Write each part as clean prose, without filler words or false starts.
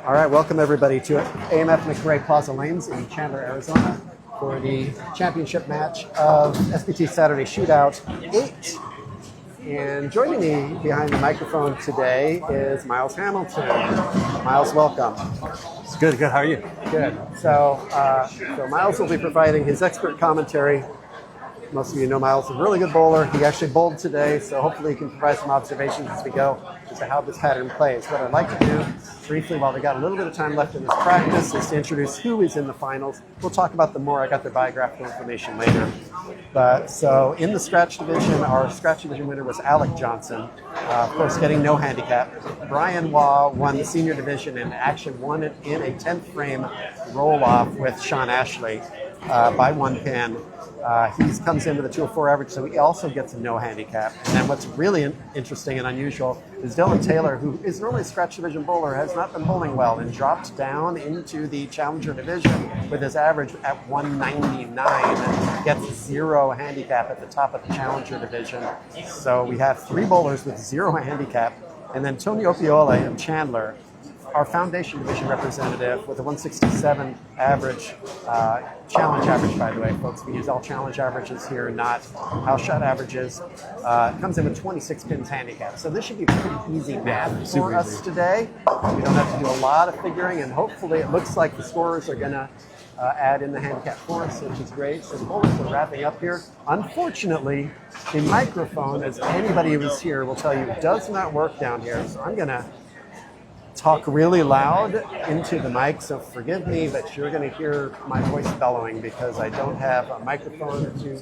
All right, welcome everybody to AMF McRay Plaza Lanes in Chandler, Arizona for the championship match of SBT Saturday Shootout VIII. And joining me behind the microphone today is Myles Hamilton. Myles, welcome. It's good. How are you? Good. So Myles will be providing his expert commentary. Most of you know Myles is a really good bowler. He actually bowled today, so hopefully he can provide some observations as we go as to how this pattern plays. What I'd like to do, briefly, while we got a little bit of time left in this practice, is to introduce who is in the finals. We'll talk about them more. I got their biographical information later. But so in the scratch division, our scratch division winner was Alec Johnson, of course, getting no handicap. Brian Waugh won the senior division and actually won it in a 10th frame roll-off with Sean Ashley by 1 pin. He comes in with a 204 average, so he also gets a no handicap. And then what's really interesting and unusual is Dylan Taylor, who is normally a scratch division bowler, has not been bowling well and dropped down into the challenger division with his average at 199, gets 0 handicap at the top of the challenger division. So we have 3 bowlers with 0 handicap, and then Tony Opiola of Chandler, our foundation division representative with a 167 average, challenge average, by the way, folks. We use all challenge averages here, not house shot averages. Comes in with 26 pins handicap. So this should be a pretty easy math for us today. We don't have to do a lot of figuring, and hopefully it looks like the scorers are going to add in the handicap for us, which is great. So the bowlers are wrapping up here. Unfortunately, the microphone, as anybody who is here will tell you, does not work down here. So I'm going to talk really loud into the mic, so forgive me, but you're going to hear my voice bellowing because I don't have a microphone to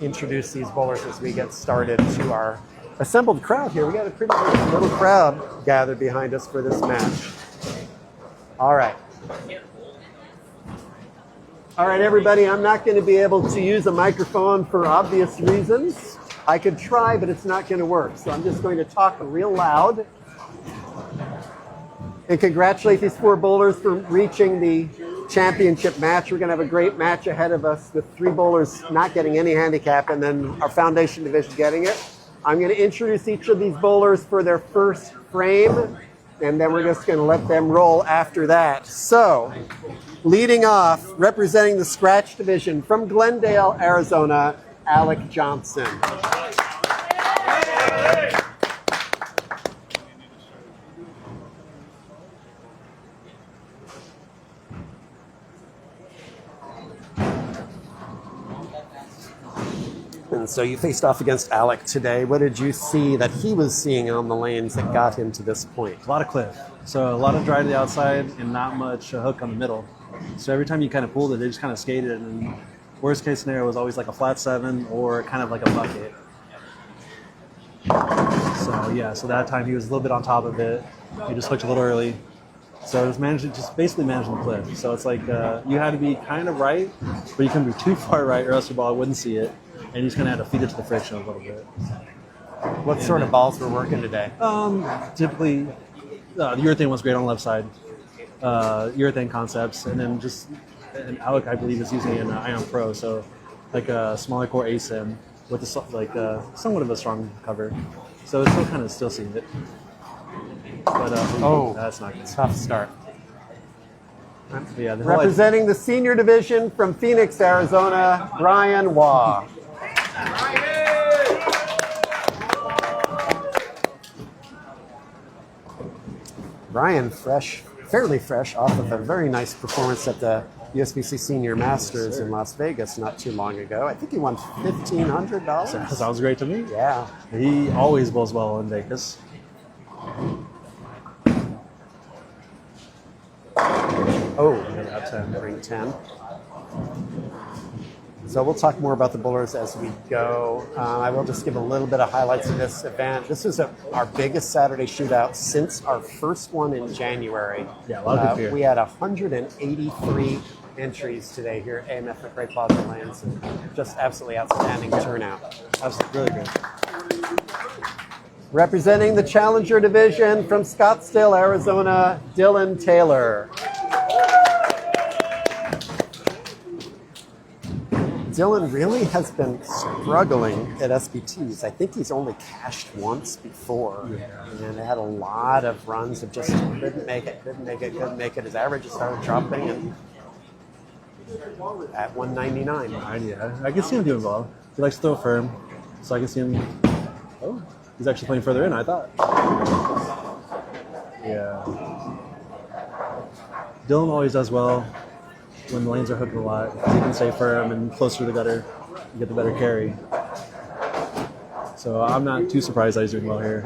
introduce these bowlers as we get started to our assembled crowd here. We got a pretty little crowd gathered behind us for this match. All right, everybody, I'm not going to be able to use a microphone for obvious reasons. I could try, but it's not going to work, so I'm just going to talk real loud and congratulate these 4 bowlers for reaching the championship match. We're going to have a great match ahead of us with 3 bowlers not getting any handicap and then our foundation division getting it. I'm going to introduce each of these bowlers for their first frame, and then we're just going to let them roll after that. So, leading off, representing the scratch division from Glendale, Arizona, Alec Johnson. And so you faced off against Alec today. What did you see that he was seeing on the lanes that got him to this point? A lot of cliff. So a lot of dry to the outside and not much hook on the middle. So every time you kind of pulled it, they just kind of skated. And worst case scenario was always like a flat 7 or kind of like a bucket. So yeah, so that time he was a little bit on top of it. He just hooked a little early. So it was basically managing the cliff. So it's like you had to be kind of right, but you couldn't be too far right or else your ball wouldn't see it. And you just kind of had to feed it to the friction a little bit. What sort of balls were working today? Typically, the urethane was great on the left side. Urethane concepts, and then and Alec, I believe, is using an Ion Pro, so like a smaller core ASIM with somewhat of a strong cover. So it's still seeing it. But that's not good. Tough start. But yeah, representing the senior division from Phoenix, Arizona, Brian Waugh. Brian, fairly fresh off of a very nice performance at the USBC Senior Masters in Las Vegas not too long ago. I think he won $1,500. Sounds great to me. Yeah. He always bowls well in Vegas. Oh, ring 10. So we'll talk more about the bowlers as we go. I will just give a little bit of highlights of this event. This was our biggest Saturday shootout since our first one in January. Yeah, a lot of good beer. We had 183 entries today here at AMF McRay Plaza Lanes. Just absolutely outstanding turnout. Absolutely, really good. Representing the Challenger Division from Scottsdale, Arizona, Dylan Taylor. Dylan really has been struggling at SBTs. I think he's only cashed once before, and had a lot of runs of just couldn't make it. His average has started dropping, and at 199. Yeah, I can see him doing well. He likes to throw firm, so I can see him. Oh, he's actually playing further in, I thought. Yeah. Dylan always does well when the lanes are hooked a lot. He can stay firm and closer to the gutter and get the better carry. So I'm not too surprised that he's doing well here.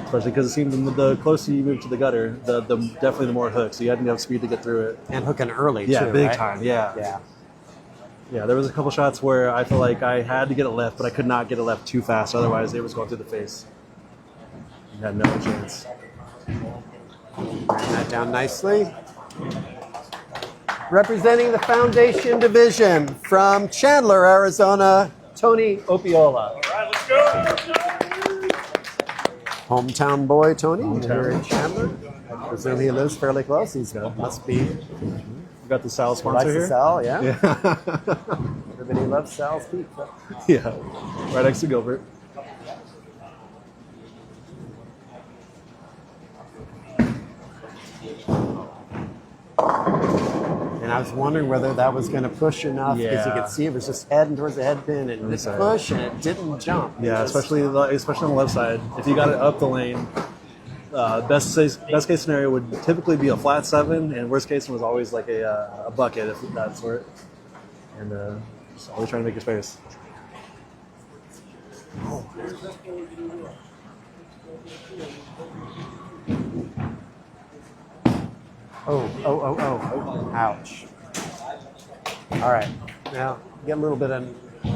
Especially because it seems the closer you move to the gutter, the definitely the more hook. So you have to have speed to get through it. And hooking early, Yeah, too, big right? time. Yeah. Yeah. Yeah, there was a couple shots where I felt like I had to get it left, but I could not get it left too fast. Otherwise, it was going through the face. You had no chance. Ran that down nicely. Representing the Foundation Division from Chandler, Arizona, Tony Opiola. All right, let's go. Hometown boy, Tony, Hometown. here in Chandler. I presume he lives fairly close. He's must be. We got the Sal Likes sponsor to here. Sal, yeah. Yeah. Everybody loves Sal's pizza. Yeah. Right next to Gilbert. And I was wondering whether that was going to push enough because you Yeah. could see it was just heading towards the head pin and That's it right. pushed and it didn't jump. It Yeah, just- especially on the left side. If you got it up the lane, best case scenario would typically be a flat 7, and worst case was always like a bucket if that sort. And just always trying to make your space. Oh. Ouch. All right. Now, get a little bit of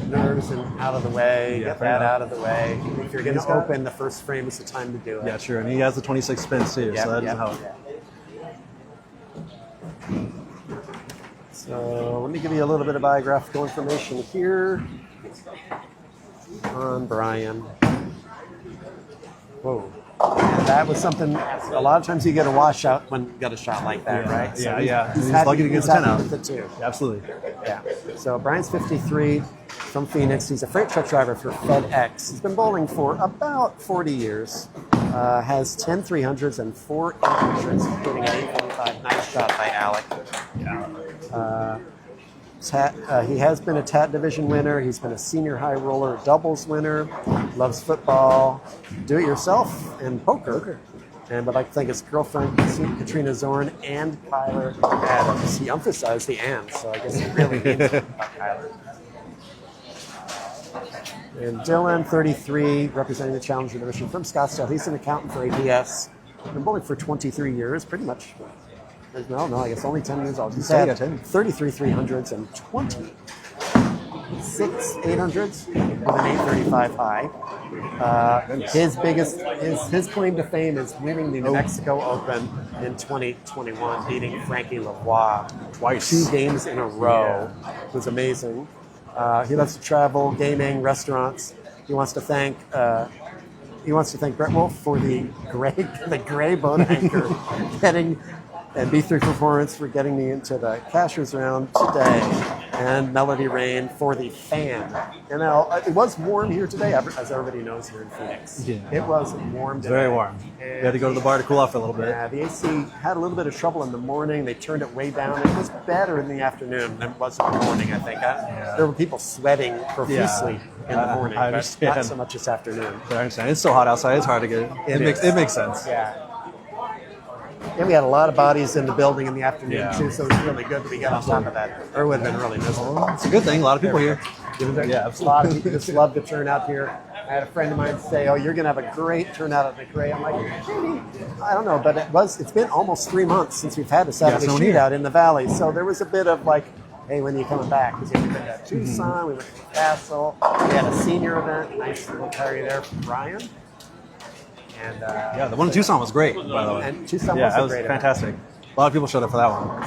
nerves and out of the way. Yeah, Get fair that enough. out of the way. If you're going He's to got- open, the first frame is the time to do it. Yeah, sure. And he has the 26 spins too, so that doesn't help. So let me give you a little bit of biographical information here on Brian. Whoa. And that was something, a lot of times you get a washout when you got a shot like that, Yeah, right? yeah, he's- yeah. He's, He's happy, lucky to get he's the 10 happy out. with it too. Absolutely. Yeah. So Brian's 53 from Phoenix. He's a freight truck driver for FedEx. He's been bowling for about 40 years. Has 10 300s and 4 800s, including an 845. Nice shot by Alec. He has been a TAT division winner. He's been a senior high roller doubles winner. Loves football, do it yourself, and poker. And would like to thank his girlfriend, Katrina Zorn, and Kyler Adams. He emphasized the and, so I guess he really means it by Kyler. And Dylan, 33, representing the Challenger Division from Scottsdale. He's an accountant for APS. Been bowling for 23 years, pretty much. No, I guess only 10 years old. He's had 33 300s and 26 800s with an 835 high. His claim to fame is winning the New Mexico Open in 2021, beating Frankie Lavoie Twice. 2 games in a row. It was amazing. He loves to travel, gaming, restaurants. He wants to thank Brett Wolf for the gray boat anchor and B3 Performance for getting me into the Cashers round today, and Melody Rain for the fan. And now it was warm here today, as everybody knows here in Phoenix. Yeah. It was warm today. Very warm. You had to go to the bar to cool off a little bit. Yeah, the AC had a little bit of trouble in the morning. They turned it way down. It was better in the afternoon than it was in the morning, I think. There were people sweating profusely in the morning, I but understand. not so much this afternoon. But I understand. It's so hot outside. It's hard to get. It makes sense. Yeah. And we had a lot of bodies in the building in the afternoon, Yeah. too, so it was really good to be on top of that. Or it would have been really miserable. It's a good thing. A lot of people here. Yeah, a lot of people just love to turn out here. I had a friend of mine say, "Oh, you're going to have a great turnout at McRay." I'm like, maybe. I don't know, but it's been almost 3 months since we've had a Saturday someone here. shootout in the valley, so there was a bit of like, hey, when are you coming back? Because we've been at Tucson, we went to Castle, we had a senior event, nice little carry there from Brian. And Yeah, the one in Tucson was great, by the way. and Tucson Yeah, was that a was great event. fantastic. A lot of people showed up for that one.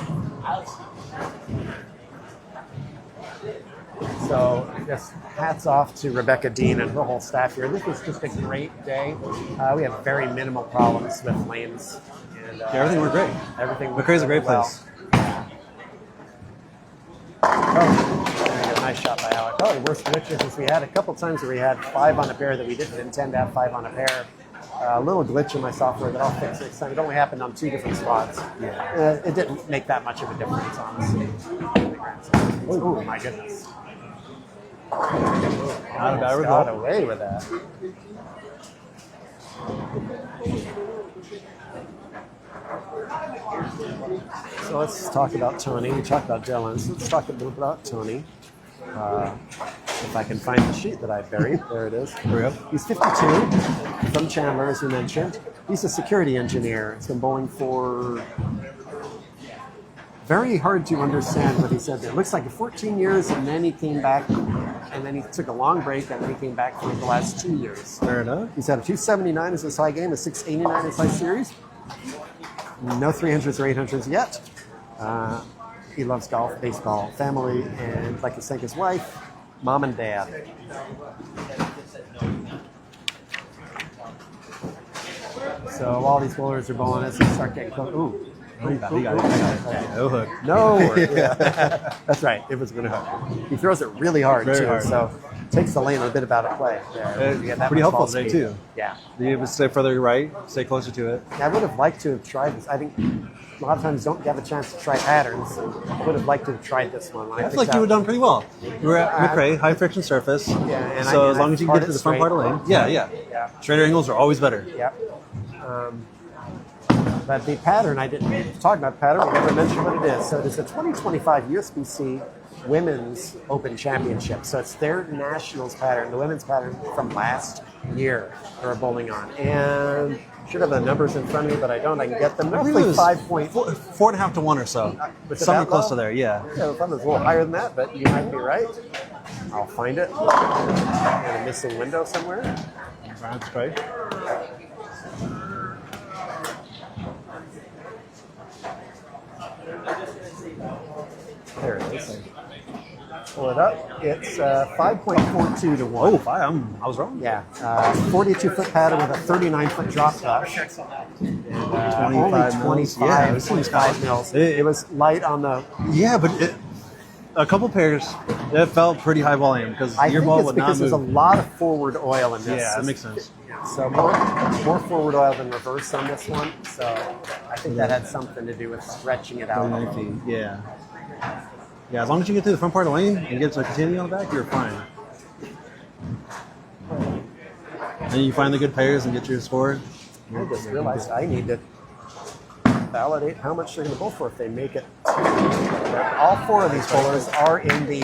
So just hats off to Rebecca Dean and her whole staff here. This was just a great day. We have very minimal problems with lanes. And, Yeah, everything worked great. Everything McRay's a great well. place. a nice shot by Alec. Probably the worst glitches is we had a couple times where we had 5 on a pair that we didn't intend to have 5 on a pair. A little glitch in my software that I'll fix next time. It only happened on 2 different spots. It didn't make that much of a difference, honestly. Oh my goodness. Not a bad result. Got away with that. So let's talk about Tony. We talked about Dylan. So let's talk a little bit about Tony. If I can find the sheet that I buried. There it is. There we go. He's 52, from Chandler, as we mentioned. He's a security engineer. He's been bowling for... Very hard to understand what he said there. It looks like 14 years, and then he came back, and then he took a long break, and then he came back for the last 2 years. Fair enough. He's had a 279 as his high game, a 689 as high series. No 300s or 800s yet. He loves golf, baseball, family, and I'd like to thank his wife, mom, and dad. So while these bowlers are bowling, as they start getting close, ooh. He got it. No hook. No. Yeah. That's right. It was going to hook. He throws it really hard, Very too. hard. So takes the lane a bit out of play. Pretty helpful today, too. Yeah. Be able to stay further right, stay closer to it. I would have liked to have tried this. I think a lot of times don't get a chance to try patterns. I would have liked to have tried this one. I feel like you would have done pretty well. You were at McRay, high friction surface. And so as long as you can get to the front part of the lane. Yeah. Straighter angles are always better. Yep. But the pattern, I didn't talk about pattern. We never mentioned what it is. So it is the 2025 USBC Women's Open Championship. So it's their nationals pattern, the women's pattern from last year they're bowling on. And should have the numbers in front of me, but I don't. I can get them. Roughly 5 points. 4.5 to 1 or so. Something close to there, yeah. Yeah, the fun was a little higher than that, but you might be right. I'll find it. In a missing window somewhere. That's great. There it is. Pull it up. It's 5.42 to 1. Oh, I was wrong. Yeah. 42-foot pattern with a 39-foot drop touch. And, only 25 mils. It was light on the... Yeah, but a couple pairs, it felt pretty high volume because your ball would not move. There's a lot of forward oil in this. Yeah, that makes sense. So more forward oil than reverse on this one. So I think that had something to do with stretching it out. 39 feet, yeah. Yeah, as long as you get to the front part of the lane and get to a continuity on the back, you're fine. And you find the good pairs and get your score. I just realized I need to validate how much they're going to bowl for if they make it. All 4 of these bowlers are in the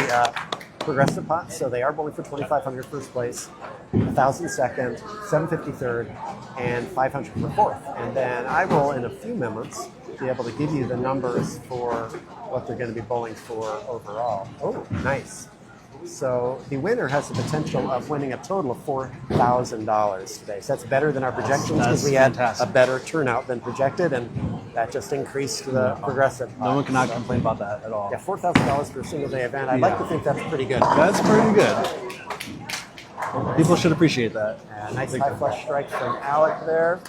progressive pot, so they are bowling for 2,500 first place, 1,000 second, 750 third, and 500 for fourth. And then I will, in a few moments, be able to give you the numbers for what they're going to be bowling for overall. Oh, nice. So the winner has the potential of winning a total of $4,000 today. So that's better than our projections because we had a better turnout than projected, and that just increased the progressive pot. No one cannot complain about that at all. Yeah, $4,000 for a single day event. I'd like to think that's pretty good. That's pretty good. People should appreciate that. Nice high flush strike from Alec there.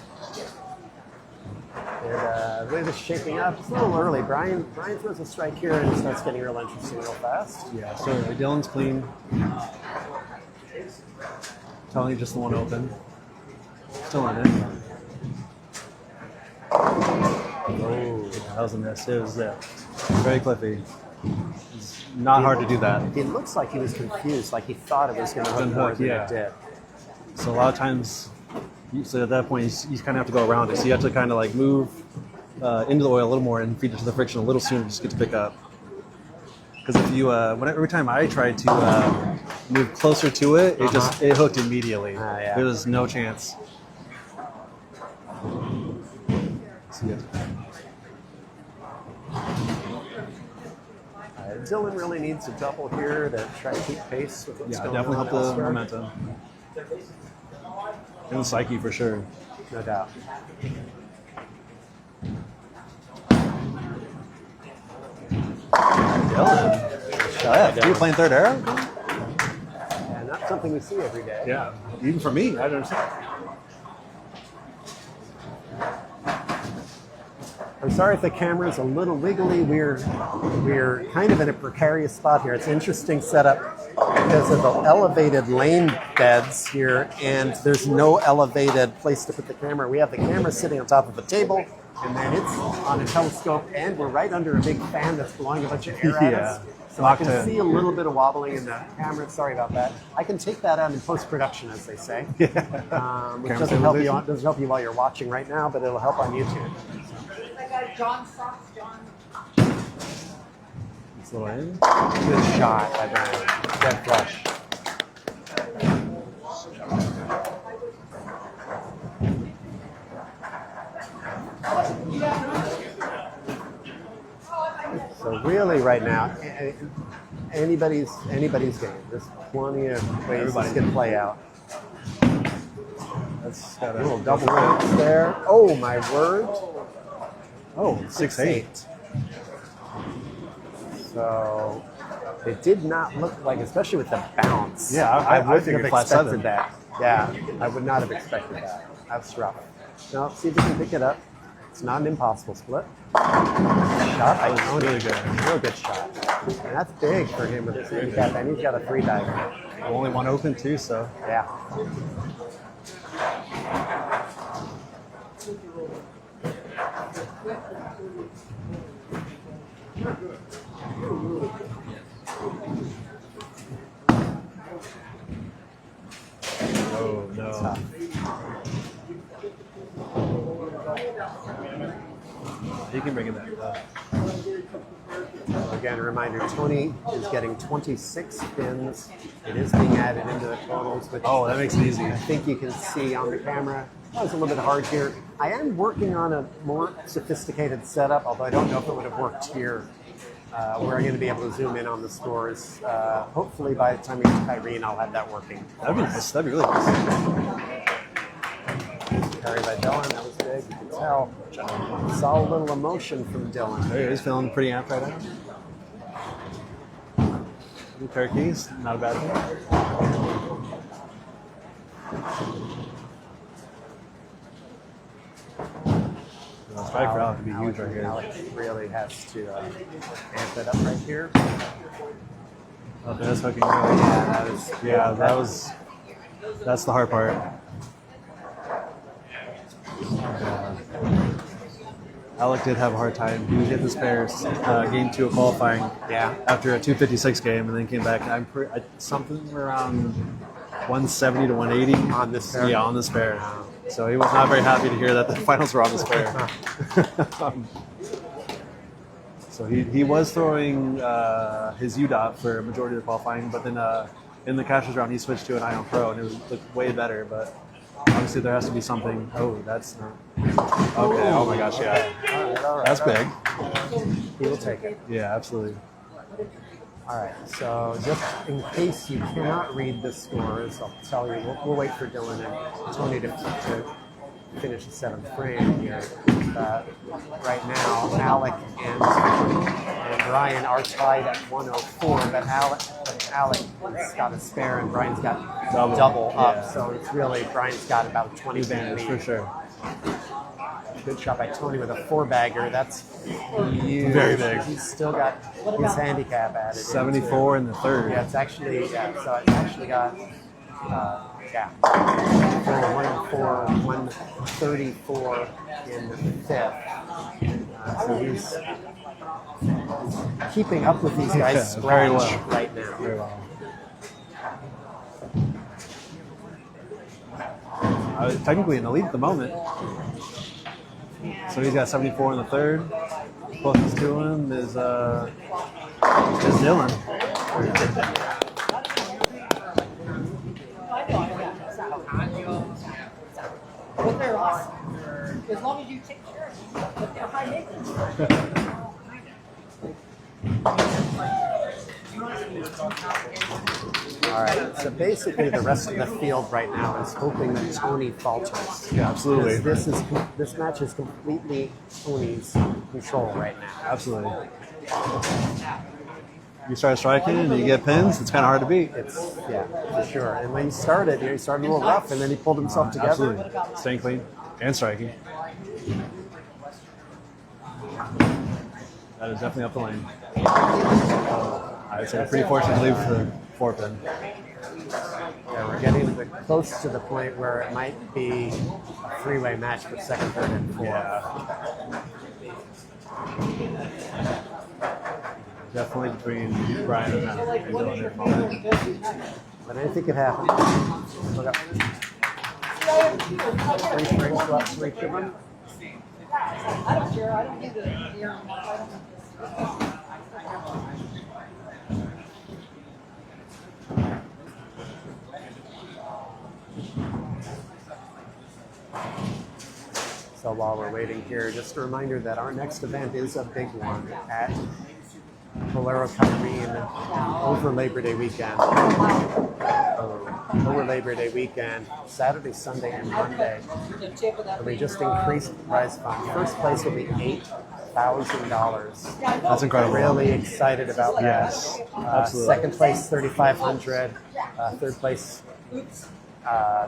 And the way this is shaping up, it's a little early. Brian throws a strike here and it starts getting real interesting real fast. Yeah, so Dylan's clean. Tony just the one open. Still in it. Oh, that was a miss. It was very cliffy. It's not hard to do that. It looks like he was confused, like he thought it was going to hook more than it did. So a lot of times, so at that point, you kind of have to go around it. So you have to kind of like move into the oil a little more and feed it to the friction a little sooner just get to pick up. Because if you, every time I tried to move closer to it, it hooked immediately. Yeah. There was no chance. So, yeah. Dylan really needs a double here to try to keep pace with what's going on. Definitely help the momentum. And the psyche for sure. No doubt. Dylan. You playing third arrow? Yeah, not something we see every day. Yeah. Even for me, I don't understand. I'm sorry if the camera is a little wiggly. We're kind of in a precarious spot here. It's an interesting setup because of the elevated lane beds here, and there's no elevated place to put the camera. We have the camera sitting on top of a table, and then it's on a telescope, and we're right under a big fan that's blowing a bunch of air at us. So I can see a little bit of wobbling in the camera. Sorry about that. I can take that out in post-production, as they say. Which doesn't help you while you're watching right now, but it'll help on YouTube. John Socks, John. It's a little in. Good shot by Brian. Dead flush. So really, right now, anybody's game. There's plenty of ways this can play out. That's got A little double bounce there. Oh my word! Oh, 6-8. So it did not look like, especially with the bounce. Yeah, I wouldn't figured have flat expected seven. that. Yeah, I would not have expected that. That's rough. No, see if you can pick it up. It's not an impossible split. Shot by Tony. Really good. Real good shot. And that's big for him with his handicap, and he's got a 3-bagger. Only one open too, so. Yeah. Oh no. He can bring it back up. Again, a reminder, Tony is getting 26 spins. It is being added into the totals, which Oh, that makes it easy. I think you can see on the camera. That was a little bit hard here. I am working on a more sophisticated setup, although I don't know if it would have worked here. We're going to be able to zoom in on the scores. Hopefully by the time we get to Irene, I'll have that working. That'd be nice. That'd be really nice. Carry by Dylan, that was big, you can tell. Saw a little emotion from Dylan. Hey, he's feeling pretty amped right now. New turkeys, not a bad thing. The strike for Alec would be huge right here. Alec really has to amp it up right here. Okay, that's hooking really. That's the hard part. Alec did have a hard time. He hit the spares game 2 of qualifying after a 256 game, and then came back. Something around 170 to 180 On this spare? Yeah, on the spare. So he was not very happy to hear that the finals were on the spare. So he was throwing his UDOT for a majority of the qualifying, but then in the Cashers round he switched to an Ion Pro, and it looked way better. But obviously there has to be something. Oh, that's not. Okay. Oh my gosh, yeah. All right, That's big. He will take it. Yeah, absolutely. All right, so just in case you cannot read the scores, I'll tell you, we'll wait for Dylan and Tony to finish the 7th frame here. Right now, Alec and Brian are tied at 104, but Alec has got a spare and Brian's got double up, so it's really, Brian's got about a 20 band lead. For sure. Good shot by Tony with a 4-bagger. That's huge. Very big. He's still got his handicap added. 74 in the third. Yeah, so it's actually got, 134 in the 5th. So he's keeping up with these guys very well. right now. Very well. Technically in the lead at the moment. So he's got 74 in the third. Closest to him is Dylan. But they're awesome. As long as you take care of them, but they're high maintenance. All right, so basically the rest of the field right now is hoping that Tony falters. Yeah, absolutely. This match is completely Tony's control right now. Absolutely. You start striking and you get pins, it's kind of hard to beat. Yeah, for sure. And when he started a little rough, and then he pulled himself together. Absolutely. Staying clean and striking. That is definitely up the lane. I would say pretty fortunate to leave the 4-pin. Yeah, we're getting close to the point where it might be a three-way match for second, third, and fourth. Yeah. Definitely between Brian and Dylan at the moment. But anything could happen. Look up. 3 frames left for each of them. I don't care. I don't need the air. I don't. So while we're waiting here, just a reminder that our next event is a big one at Bolero Catarine over Labor Day weekend. Over Labor Day weekend, Saturday, Sunday, and Monday. And we just increased the prize fund. First place will be $8,000. That's incredible. Really excited about that. Yes, absolutely. Second place, $3,500. Third place,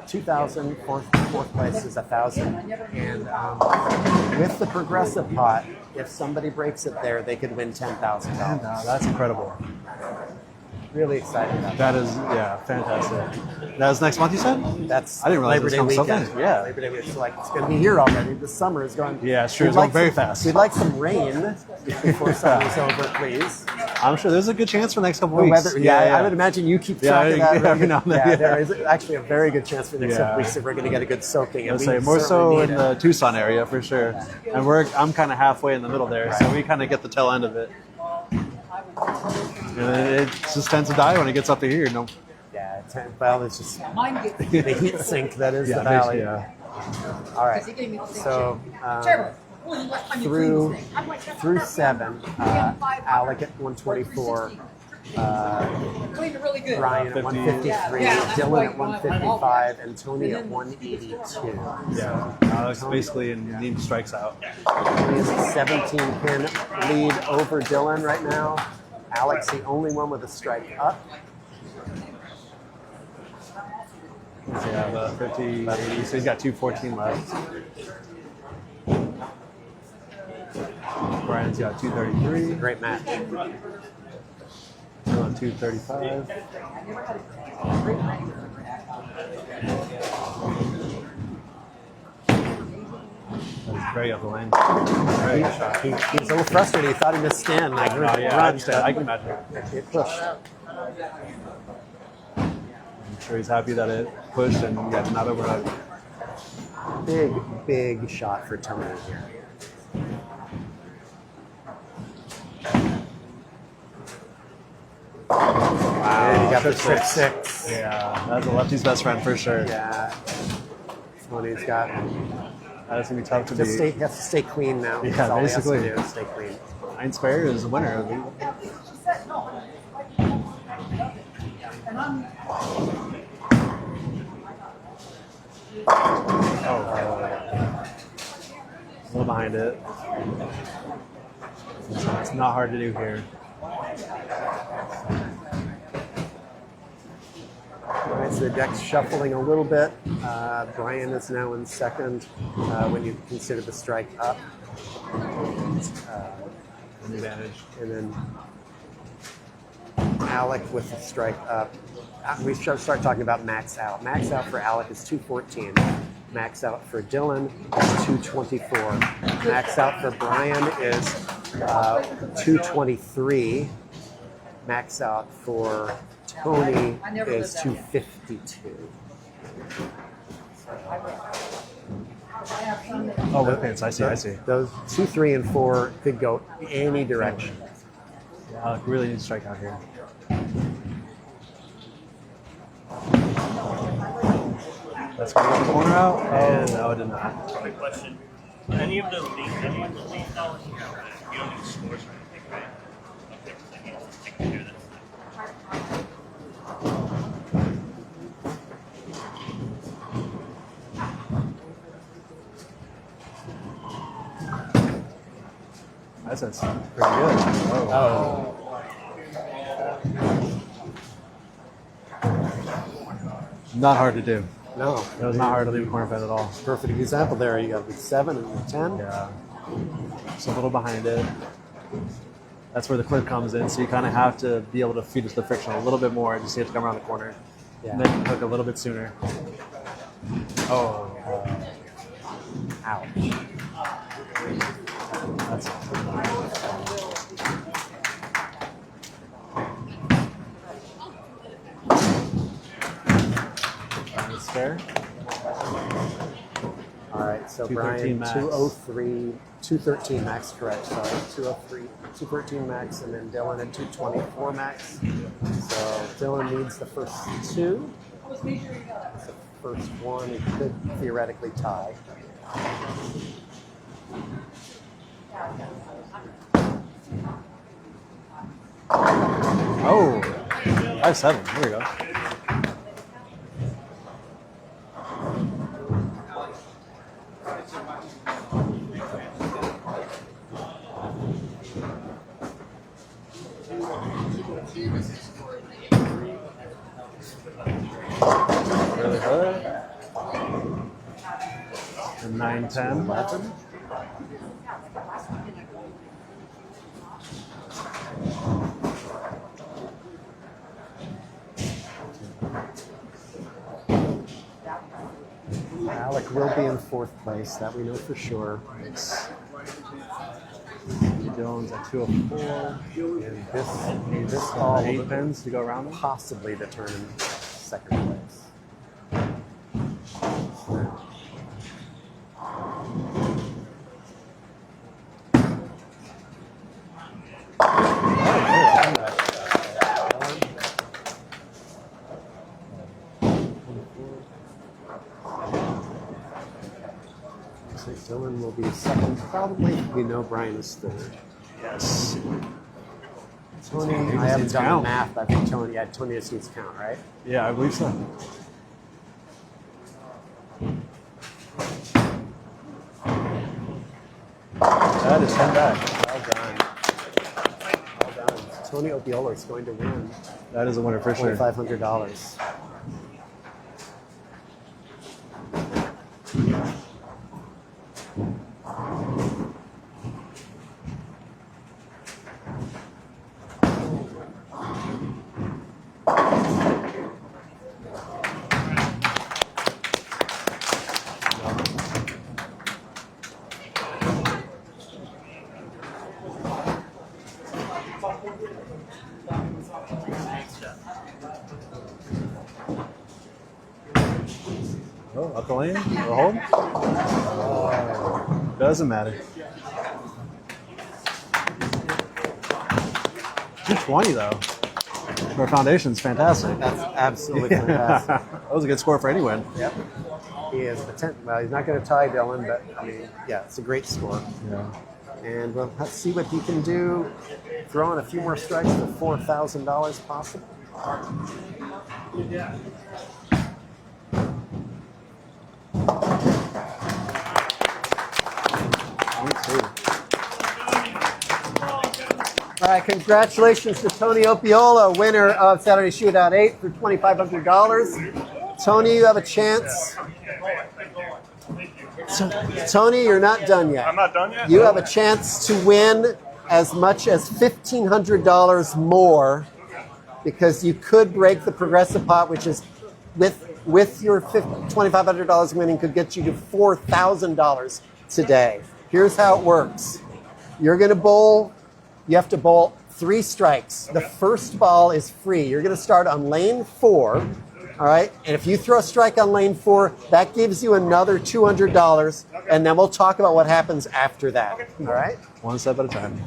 2,000. Fourth place is 1,000. And with the progressive pot, if somebody breaks it there, they could win $10,000. That's incredible. Really excited about That is, yeah, fantastic. That is next month, you said? That's I didn't realize Labor it Day was coming so weekend. fast. Yeah. Labor Day weekend. So like it's going to be here already. The summer is going. Yeah, it's true. We'd It's going like very some- fast. We'd like some rain before summer's over, please. I'm sure there's a good chance for the next couple The weeks. weather, I would imagine you keep Yeah, track of that. yeah, every now and then, Yeah, yeah. there is actually a very good chance for the next Yeah. couple weeks that we're going to get a good soaking. I And would we say more so certainly in need the it. Tucson area for sure. And I'm kind of halfway in the middle there, so we kind of get the tail end of it. And it just tends to die when it gets up to here. No. Yeah, well, it's just Mine gets the heat sink that is the Yeah, valley. yeah. All right, he gave me the same so Trevor, when the last time you cleaned through this thing? I'm like, that's through not 7, Alec at 124. cleaned it really good. Brian at 153, Yeah, that's Dylan why at you want 155, and Tony at 182. Yeah. Alex basically in strikes out. He has a 17-pin lead over Dylan right now. Alex, the only one with a strike up. So yeah, 50, 80, so he's got 214 left. Brian's got 233. Great match. Still on 235. That's very up the lane. Very good shot. He's a little frustrated. He thought he missed Stan. Like, Oh, yeah, I run, understand. I can imagine. It pushed. I'm sure he's happy that it pushed and yeah, not overhooked. Big shot for Tony here. Wow. And he got the Trip trip six. 6. Yeah, that's a lefty's best friend for sure. Yeah. Tony's got That's gonna be tough to just beat. stay. He has to stay clean now. Yeah, That's all basically. He has to do. Stay clean. 9 spare is the winner. A little behind it. It's not hard to do here. All right, so the deck's shuffling a little bit. Brian is now in second when you consider the strike up. An advantage. And then Alec with the strike up. We should start talking about max out. Max out for Alec is 214. Max out for Dylan is 224. Max out for Brian is 223. Max out for Tony is 252. Oh, with pants. I see. Those 2, 3, and 4 could go any direction. Alec really needs to strike out here. That's going to go the corner out. And no, it did not. Quick question. Any of the lead dollars you have, you don't need scores or anything, right? Okay, so you just take care of that. That's pretty good. Oh. Not hard to do. No, It was not hard to leave a corner pad at all. perfect example there. You got the 7 and the 10. Yeah. Just a little behind it. That's where the clip comes in, so you kind of have to be able to feed it the friction a little bit more. Just you have to come around the corner. Yeah. And then hook a little bit sooner. Oh. Ouch. That's That's fair. All right, so 213 Brian, max. 203, 213 max, correct, sorry. 203, 213 max, and then Dylan at 224 max. So Dylan needs the first two. The first one, he could theoretically tie. Oh, 5-7. There we go. Really good. And 9-10. 11. Alec will be in fourth place, that we know for sure. Dylan's at 204. And this ball 8 will pins to go around them. possibly determine second place. So Dylan will be second, probably. We know Brian is third. Yes. Tony, He I just haven't needs done the count. math. I think Tony just needs count, right? Yeah, I believe so. That is 10 back. Well done. Well done. Tony Opiola is going to win That is a winner for sure. $2,500. Oh, up the lane? Or hold? Doesn't matter. 220 though. For foundation's fantastic. That's absolutely that fantastic. was a good score for anyone. Yep. He is well, he's not going to tie Dylan, but I mean, yeah, it's a great score. Yeah. And we'll have to see what he can do. Throw in a few more strikes for $4,000 possible. All right, congratulations to Tony Opiola, winner of Saturday Shootout VIII for $2,500. Tony, you have a chance. Tony, you're not done yet. I'm not done yet? You have a chance to win as much as $1,500 more because you could break the progressive pot, which is with your $2,500 winning could get you to $4,000 today. Here's how it works. You're going to bowl. You have to bowl 3 strikes. The first ball is free. You're going to start on lane 4. All right, and if you throw a strike on lane 4, that gives you another $200, and then we'll talk about what happens after that. All right? One step at a time.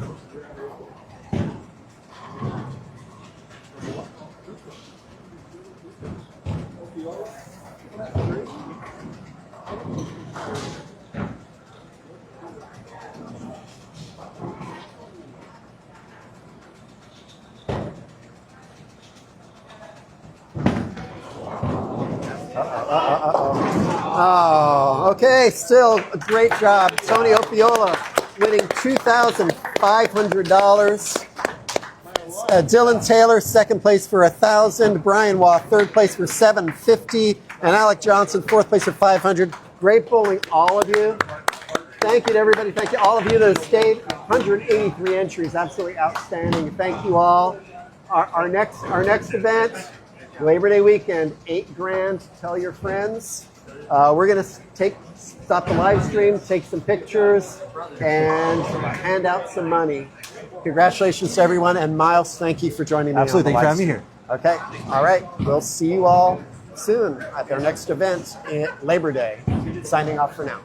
Oh, okay. Still a great job. Tony Opiola winning $2,500. Dylan Taylor, second place for $1,000. Brian Waugh, third place for $750. And Alec Johnson, fourth place for $500. Great bowling, all of you. Thank you to everybody. Thank you all of you that have stayed. 183 entries, absolutely outstanding. Thank you all. Our next event, Labor Day weekend, $8,000. Tell your friends. We're gonna stop the live stream, take some pictures, and hand out some money. Congratulations to everyone, and Myles, thank you for joining me. Absolutely, on the thank you for live having me here. stream. Okay, all right. We'll see you all soon at their next event, Labor Day. Signing off for now.